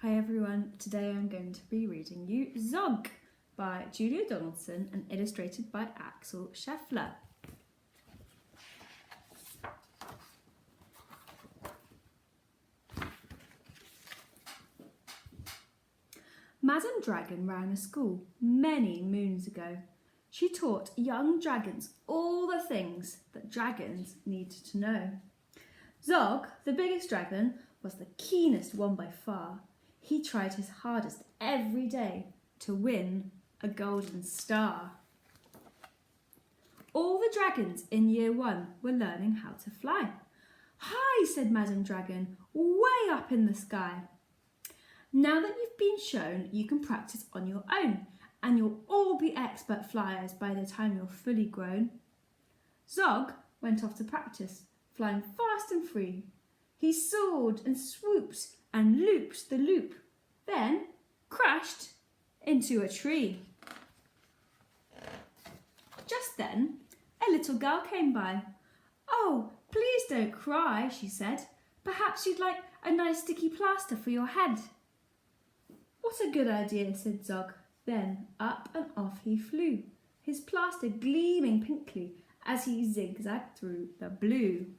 Hi everyone, today I'm going to be reading you Zog by Julia Donaldson and illustrated by Axel Scheffler. Madam Dragon ran a school many moons ago. She taught young dragons all the things that dragons need to know. Zog, the biggest dragon, was the keenest one by far. He tried his hardest every day to win a golden star. All the dragons in year 1 were learning how to fly. "Hi," said Madam Dragon, "way up in the sky." Now that you've been shown, you can practice on your own, and you'll all be expert flyers by the time you're fully grown. Zog went off to practice, flying fast and free. He soared and swooped and looped the loop, then crashed into a tree. Just then, a little girl came by. "Oh, please don't cry," she said. "Perhaps you'd like a nice sticky plaster for your head." "What a good idea," said Zog. Then up and off he flew, his plaster gleaming pinkly as he zigzagged through the blue.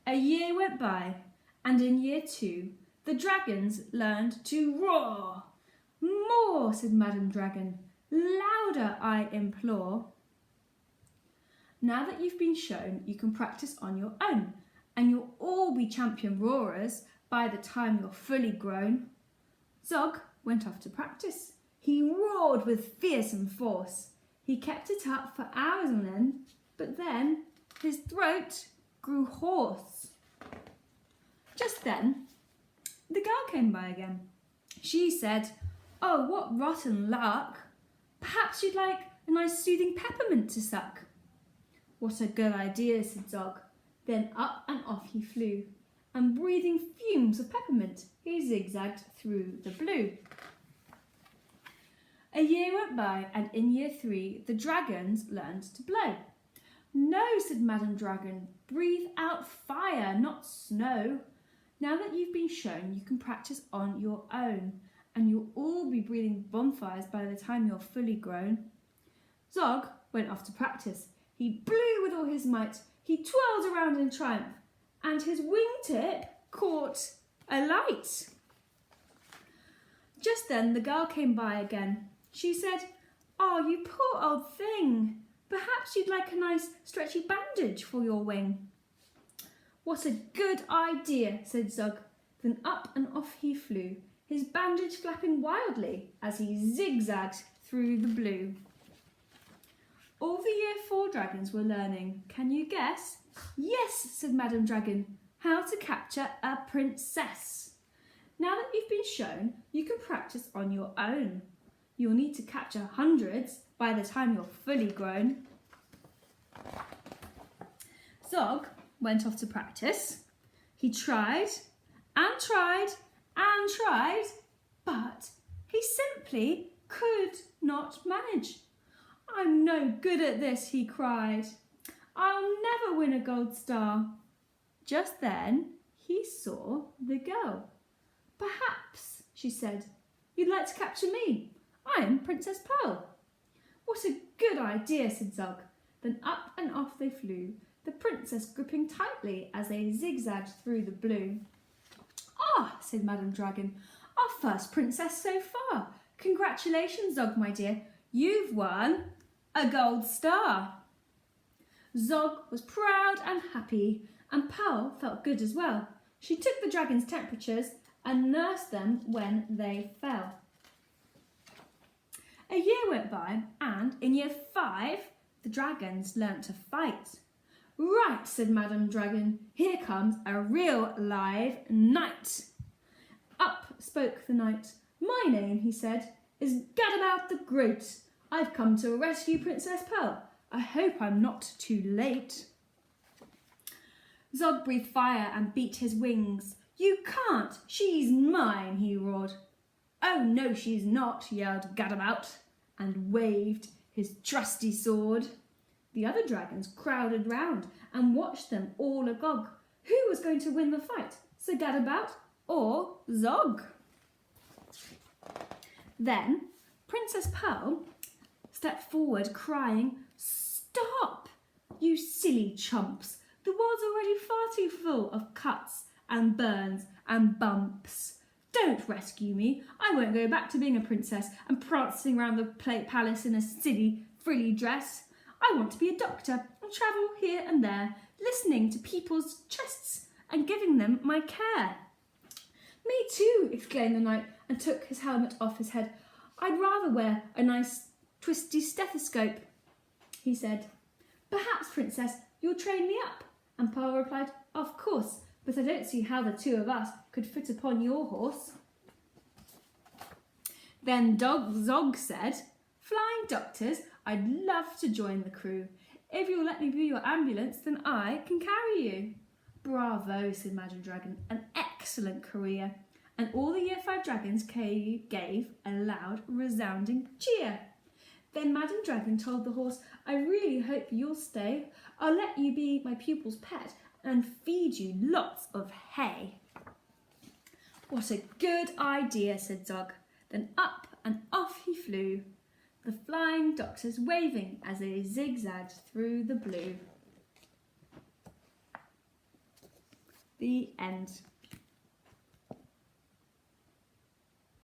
A year went by, and in year 2, the dragons learned to roar. "More," said Madam Dragon. "Louder, I implore." Now that you've been shown, you can practice on your own, and you'll all be champion roarers by the time you're fully grown. Zog went off to practice. He roared with fearsome force. He kept it up for hours on end, but then his throat grew hoarse. Just then, the girl came by again. She said, "Oh, what rotten luck. Perhaps you'd like a nice soothing peppermint to suck." "What a good idea," said Zog. Then up and off he flew, and breathing fumes of peppermint, he zigzagged through the blue. A year went by, and in year 3, the dragons learned to blow. "No," said Madam Dragon, "breathe out fire, not snow." Now that you've been shown, you can practice on your own, and you'll all be breathing bonfires by the time you're fully grown. Zog went off to practice. He blew with all his might, he twirled around in triumph, and his wingtip caught a light. Just then the girl came by again. She said, "Oh, you poor old thing. Perhaps you'd like a nice stretchy bandage for your wing." "What a good idea," said Zog. Then up and off he flew, his bandage flapping wildly as he zigzagged through the blue. All the year 4 dragons were learning. Can you guess? "Yes," said Madam Dragon, "how to capture a princess." Now that you've been shown, you can practice on your own. You'll need to capture hundreds by the time you're fully grown. Zog went off to practice. He tried and tried and tried, but he simply could not manage. "I'm no good at this," he cried. "I'll never win a gold star." Just then he saw the girl. "Perhaps," she said, "you'd like to capture me. I'm Princess Pearl." "What a good idea," said Zog. Then up and off they flew, the princess gripping tightly as they zigzagged through the blue. "Ah," said Madam Dragon, "our first princess so far. Congratulations, Zog, my dear. You've won a gold star." Zog was proud and happy, and Pearl felt good as well. She took the dragon's temperatures and nursed them when they fell. A year went by, and in year 5, the dragons learnt to fight. "Right," said Madam Dragon, "here comes a real live knight." Up spoke the knight. "My name," he said, "is Gadabout the Great. I've come to rescue Princess Pearl. I hope I'm not too late." Zog breathed fire and beat his wings. "You can't! She's mine!" he roared. "Oh no, she's not!" yelled Gadabout, and waved his trusty sword. The other dragons crowded round and watched them all agog. Who was going to win the fight, Sir Gadabout or Zog. Then Princess Pearl stepped forward crying, "Stop, you silly chumps. The world's already far too full of cuts and burns and bumps. Don't rescue me. I won't go back to being a princess and prancing around the palace in a silly, frilly dress. I want to be a doctor and travel here and there, listening to people's chests and giving them my care." "Me too," exclaimed the knight and took his helmet off his head. "I'd rather wear a nice twisty stethoscope," he said. "Perhaps, Princess, you'll train me up?" And Pearl replied, "Of course, but I don't see how the two of us could fit upon your horse." Then Zog said, "Flying doctors, I'd love to join the crew. If you'll let me be your ambulance, then I can carry you." "Bravo," said Madam Dragon, "an excellent career." And all the Year 5 dragons gave a loud, resounding cheer. Then Madam Dragon told the horse, "I really hope you'll stay. I'll let you be my pupil's pet and feed you lots of hay." "What a good idea," said Zog. Then up and off he flew, the flying doctors waving as they zigzagged through the blue. The end.